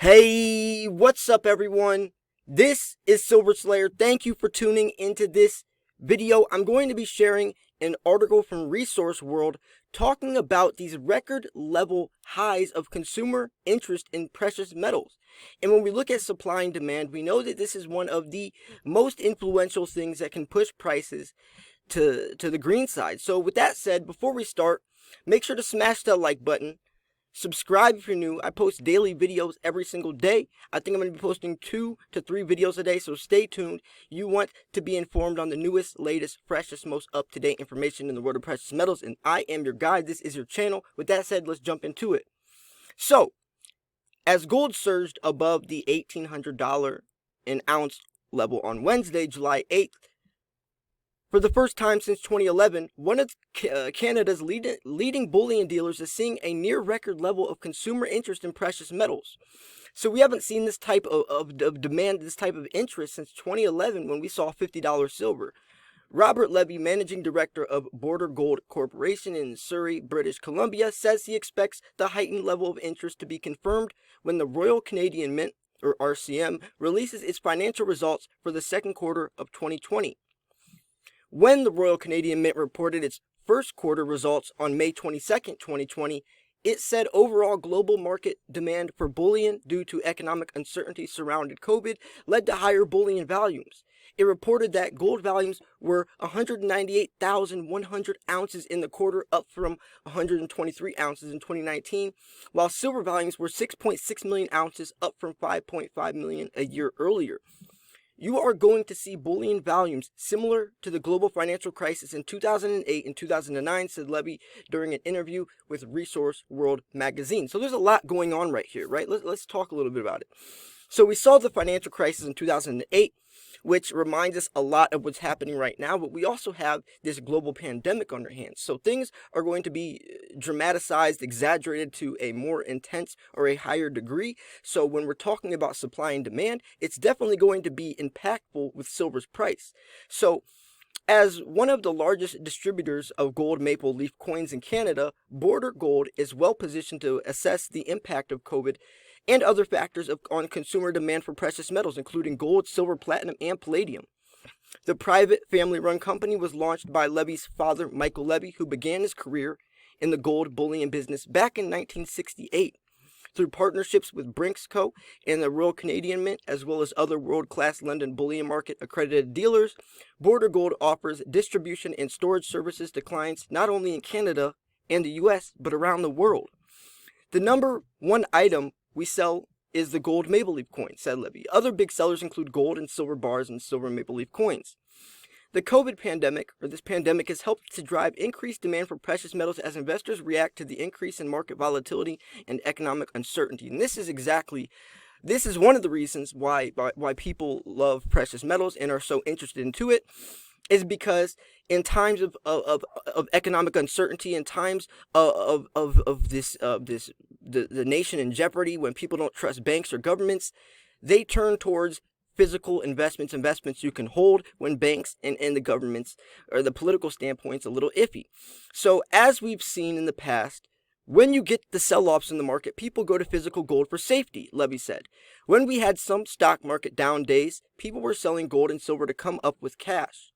Hey, what's up everyone? This is Silver Slayer. Thank you for tuning into this video. I'm going to be sharing an article from Resource World talking about these record level highs of consumer interest in precious metals. And when we look at supply and demand, we know that this is one of the most influential things that can push prices to the green side. So with that said, before we start, make sure to smash that like button. Subscribe if you're new. I post daily videos every single day. I think I'm going to be posting 2 to 3 videos a day, so stay tuned. You want to be informed on the newest, latest, freshest, most up-to-date information in the world of precious metals, and I am your guide. This is your channel. With that said, let's jump into it. So, as gold surged above the $1,800 an ounce level on Wednesday, July 8th, for the first time since 2011, one of Canada's leading bullion dealers is seeing a near record level of consumer interest in precious metals. So we haven't seen this type of demand, this type of interest since 2011 when we saw $50 silver. Robert Levy, managing director of Border Gold Corporation in Surrey, British Columbia, says he expects the heightened level of interest to be confirmed when the Royal Canadian Mint, or RCM, releases its financial results for the second quarter of 2020. When the Royal Canadian Mint reported its first quarter results on May 22, 2020, it said overall global market demand for bullion due to economic uncertainty surrounding COVID led to higher bullion volumes. It reported that gold volumes were 198,100 ounces in the quarter, up from 123 ounces in 2019, while silver volumes were 6.6 million ounces, up from 5.5 million a year earlier. You are going to see bullion volumes similar to the global financial crisis in 2008 and 2009, said Levy during an interview with Resource World magazine. So there's a lot going on right here, right? Let's talk a little bit about it. So we saw the financial crisis in 2008, which reminds us a lot of what's happening right now, but we also have this global pandemic on our hands. So things are going to be dramatized, exaggerated to a more intense or a higher degree. So when we're talking about supply and demand, it's definitely going to be impactful with silver's price. So as one of the largest distributors of gold maple leaf coins in Canada, Border Gold is well positioned to assess the impact of COVID and other factors on consumer demand for precious metals, including gold, silver, platinum, and palladium. The private family-run company was launched by Levy's father, Michael Levy, who began his career in the gold bullion business back in 1968. Through partnerships with Brinks Co. and the Royal Canadian Mint, as well as other world-class London bullion market accredited dealers, Border Gold offers distribution and storage services to clients not only in Canada and the US, but around the world. The number one item we sell is the gold maple leaf coin, said Levy. Other big sellers include gold and silver bars and silver maple leaf coins. The COVID pandemic, or this pandemic, has helped to drive increased demand for precious metals as investors react to the increase in market volatility and economic uncertainty. And this is one of the reasons why people love precious metals and are so interested into it, is because in times of economic uncertainty, in times of the nation in jeopardy, when people don't trust banks or governments, they turn towards physical investments you can hold when banks and the governments or the political standpoint's a little iffy. So as we've seen in the past, when you get the sell-offs in the market, people go to physical gold for safety, Levy said. When we had some stock market down days, people were selling gold and silver to come up with cash.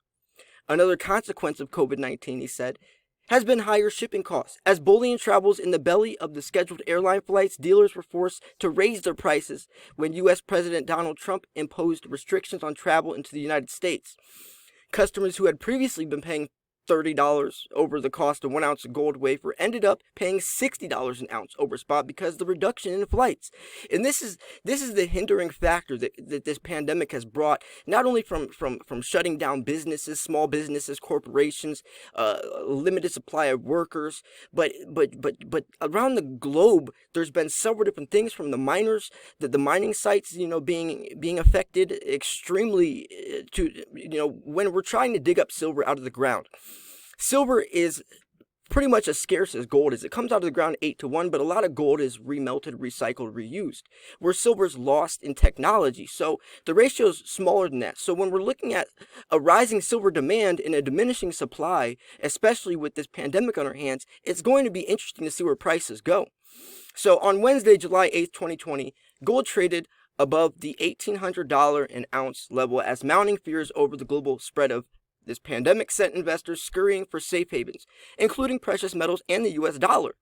Another consequence of COVID-19, he said, has been higher shipping costs. As bullion travels in the belly of the scheduled airline flights, dealers were forced to raise their prices when U.S. President Donald Trump imposed restrictions on travel into the United States. Customers who had previously been paying $30 over the cost of 1 ounce of gold wafer ended up paying $60 an ounce over spot because of the reduction in flights. And this is the hindering factor that this pandemic has brought, not only from shutting down businesses, small businesses, corporations, limited supply of workers, but around the globe there's been several different things, from the miners, the mining sites, being affected extremely, to when we're trying to dig up silver out of the ground. Silver is pretty much as scarce as gold is. It comes out of the ground 8-to-1, but a lot of gold is remelted, recycled, reused, where silver's lost in technology. So the ratio is smaller than that. So when we're looking at a rising silver demand and a diminishing supply, especially with this pandemic on our hands, it's going to be interesting to see where prices go. So on Wednesday, July 8th, 2020, Gold traded above the $1,800 an ounce level as mounting fears over the global spread of this pandemic sent investors scurrying for safe havens, including precious metals and the US dollar.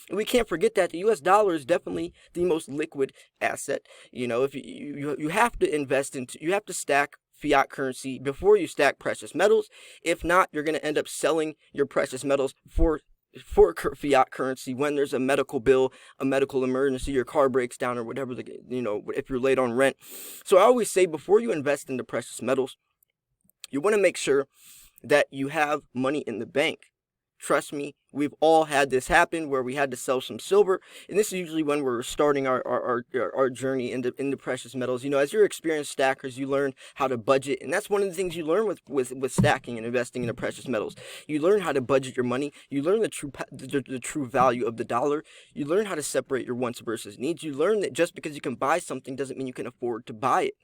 And we can't forget that the US dollar is definitely the most liquid asset. If you have to invest into, you have to stack fiat currency before you stack precious metals. If not, you're going to end up selling your precious metals for fiat currency when there's a medical bill, a medical emergency, your car breaks down, or whatever, if you're late on rent. So I always say, before you invest into precious metals, you want to make sure that you have money in the bank. Trust me, we've all had this happen where we had to sell some silver, and this is usually when we're starting our journey into precious metals. As you're experienced stackers, you learn how to budget, and that's one of the things you learn with stacking and investing into precious metals. You learn how to budget your money. You learn the true value of the dollar. You learn how to separate your wants versus needs. You learn that just because you can buy something doesn't mean you can afford to buy it.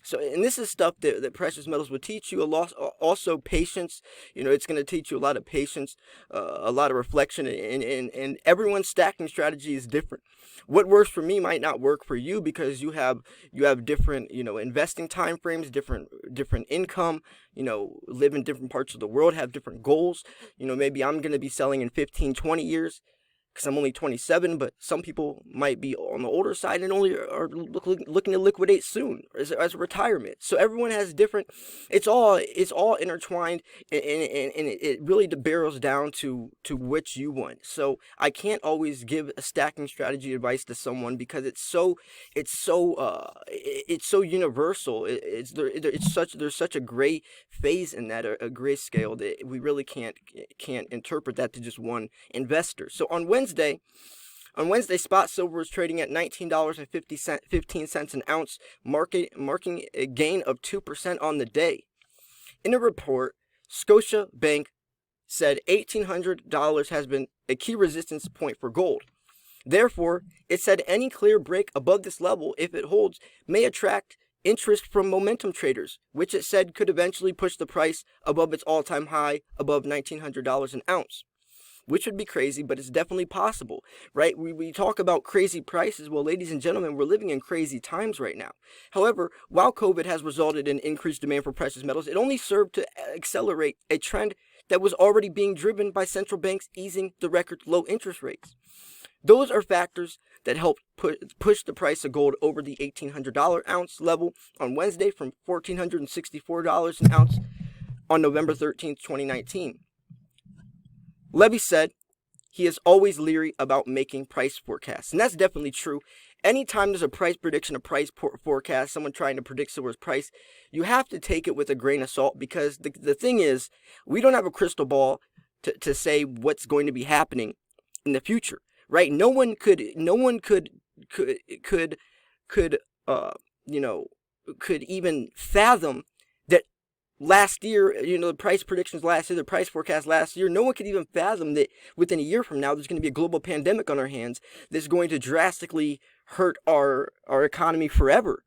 So, and this is stuff that precious metals will teach you. Also patience. It's going to teach you a lot of patience, a lot of reflection, and everyone's stacking strategy is different. What works for me might not work for you, because you have different investing time frames, different income, live in different parts of the world, have different goals. Maybe I'm going to be selling in 15, 20 years because I'm only 27, but some people might be on the older side and only are looking to liquidate soon as a retirement. So everyone has different, it's all intertwined, and it really barrels down to what you want. So I can't always give a stacking strategy advice to someone, because it's so universal. There's such a gray phase in that, a gray scale, that we really can't interpret that to just one investor. So on Wednesday, spot silver was trading at $19.15 an ounce, marking a gain of 2% on the day. In a report, Scotiabank said $1,800 has been a key resistance point for gold. Therefore, it said any clear break above this level, if it holds, may attract interest from momentum traders, which it said could eventually push the price above its all-time high, above $1,900 an ounce. Which would be crazy, but it's definitely possible, right? We talk about crazy prices. Well, ladies and gentlemen, we're living in crazy times right now. However, while COVID has resulted in increased demand for precious metals, it only served to accelerate a trend that was already being driven by central banks easing the record low interest rates. Those are factors that helped push the price of gold over the $1,800 ounce level on Wednesday, from $1,464 an ounce on November 13th, 2019. Levy said he is always leery about making price forecasts, and that's definitely true. Anytime there's a price prediction, a price forecast, someone trying to predict silver's price, you have to take it with a grain of salt, because the thing is, we don't have a crystal ball to say what's going to be happening in the future, right? No one could even fathom that last year, the price predictions last year, the price forecast last year, no one could even fathom that within a year from now, there's going to be a global pandemic on our hands that's going to drastically hurt our economy forever.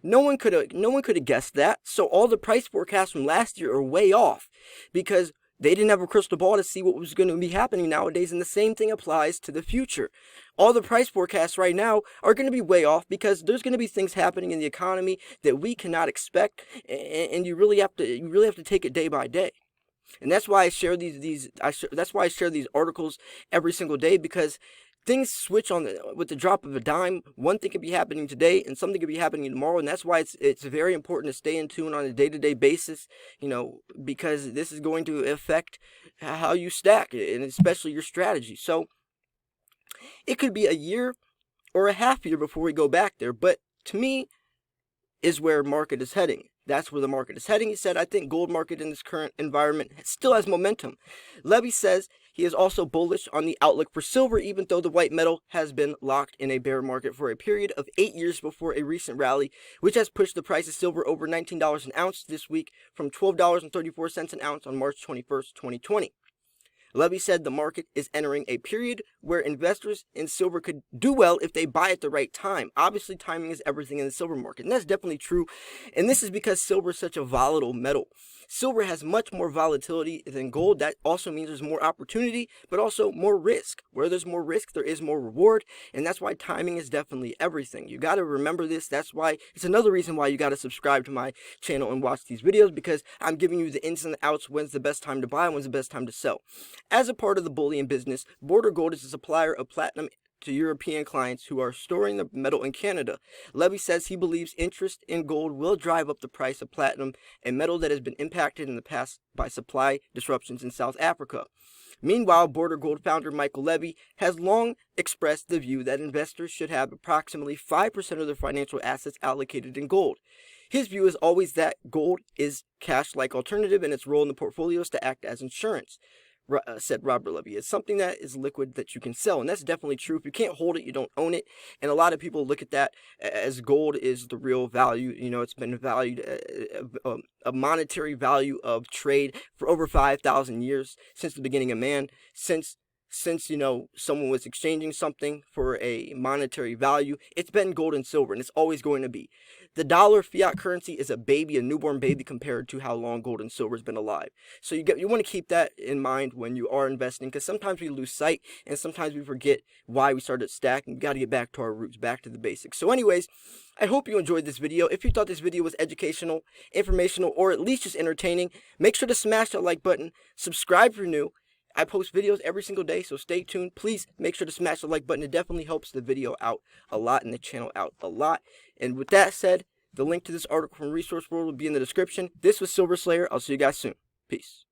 No one could have guessed that. So all the price forecasts from last year are way off, because they didn't have a crystal ball to see what was going to be happening nowadays, and the same thing applies to the future. All the price forecasts right now are going to be way off, because there's going to be things happening in the economy that we cannot expect, and you really have to take it day by day. And that's why I share these articles every single day, because things switch with the drop of a dime. One thing could be happening today, and something could be happening tomorrow, and that's why it's very important to stay in tune on a day-to-day basis, because this is going to affect how you stack, and especially your strategy. So it could be a year or a half year before we go back there, but to me, is where market is heading. That's where the market is heading. He said, I think gold market in this current environment still has momentum. Levy says he is also bullish on the outlook for silver, even though the white metal has been locked in a bear market for a period of 8 years before a recent rally, which has pushed the price of silver over $19 an ounce this week, from $12.34 an ounce on March 21st, 2020. Levy said the market is entering a period where investors in silver could do well if they buy at the right time. Obviously, timing is everything in the silver market, and that's definitely true. And this is because silver is such a volatile metal. Silver has much more volatility than gold. That also means there's more opportunity, but also more risk. Where there's more risk, there is more reward, and that's why timing is definitely everything. You got to remember this. That's why it's another reason why you got to subscribe to my channel and watch these videos, because I'm giving you the ins and outs, when's the best time to buy and when's the best time to sell. As a part of the bullion business, Border Gold is a supplier of platinum to European clients who are storing the metal in Canada. Levy says he believes interest in gold will drive up the price of platinum, a metal that has been impacted in the past by supply disruptions in South Africa. Meanwhile, Border Gold founder Michael Levy has long expressed the view that investors should have approximately 5% of their financial assets allocated in gold. His view is always that gold is cash-like alternative, and its role in the portfolio is to act as insurance. Said Robert Levy. It's something that is liquid that you can sell, and that's definitely true. If you can't hold it, you don't own it, and a lot of people look at that as gold is the real value. You know, it's been valued a monetary value of trade for over 5,000 years, since the beginning of man, since you know, someone was exchanging something for a monetary value. It's been gold and silver, and it's always going to be. The dollar, fiat currency, is a baby, a newborn baby, compared to how long gold and silver has been alive. So you want to keep that in mind when you are investing, because sometimes we lose sight and sometimes we forget why we started stacking. We got to get back to our roots, back to the basics. So anyways, I hope you enjoyed this video. If you thought this video was educational, informational, or at least just entertaining, make sure to smash that like button, subscribe if you're new. I post videos every single day, so stay tuned. Please make sure to smash the like button. It definitely helps the video out a lot and the channel out a lot. And with that said, the link to this article from Resource World will be in the description. This was Silver Slayer. I'll see you guys soon. Peace.